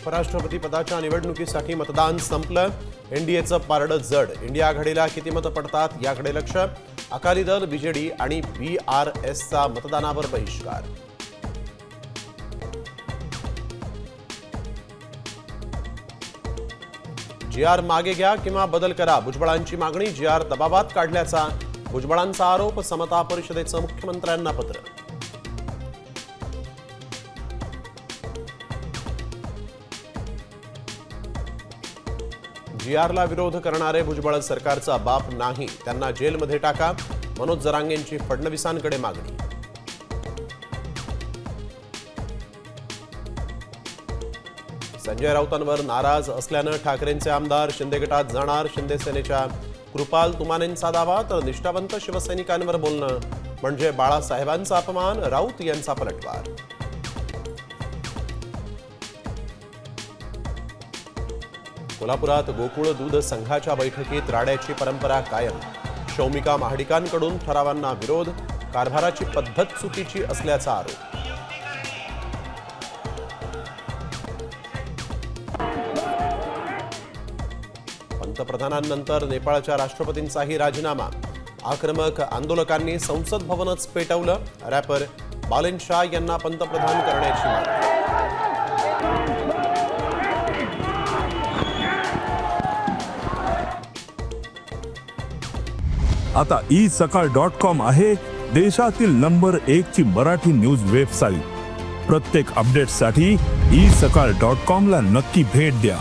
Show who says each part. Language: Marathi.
Speaker 1: उपराष्ट्रपती पदाच्या निवडणुकीसाठी मतदान संपलं. एनडीएचं पारडं जड. इंडिया आघाडीला किती मतं पडतात याकडे लक्ष. अकाली दल, बीजेडी आणि बीआरएसचा मतदानावर बहिष्कार. जी.आर. मागे घ्या किंवा बदल करा, भुजबळांची मागणी. जी.आर. दबावात काढल्याचा भुजबळांचा आरोप. समता परिषदेचं मुख्यमंत्र्यांना पत्र. जी.आरला विरोध करणारे भुजबळ सरकारचा बाप नाही, त्यांना जेलमध्ये टाका. मनोज जरांगेंची फडणवीसांकडे मागणी. संजय राऊतांवर नाराज असल्यानं ठाकरेंचे आमदार शिंदे गटात जाणार. शिंदे सेनेच्या कृपाल तुमानेंचा दावा, तर निष्ठावंत शिवसैनिकांवर बोलणं म्हणजे बाळासाहेबांचा अपमान. राऊत यांचा पलटवार. कोल्हापुरात गोकुळ दूध संघाच्या बैठकीत राड्याची परंपरा कायम. शौमिका महाडिकांकडून ठरावांना विरोध. कारभाराची पद्धत चुकीची असल्याचा आरोप. पंतप्रधानांनंतर नेपाळच्या राष्ट्रपतींचाही राजीनामा. आक्रमक आंदोलकांनी संसद भवनच पेटवलं. रॅपर बालेन शाह यांना पंतप्रधान करण्याची मागणी.
Speaker 2: आता isakal.com आहे देशातील नंबर 1 ची मराठी न्यूज वेबसाईट. प्रत्येक अपडेटसाठी isakal.com ला नक्की भेट द्या.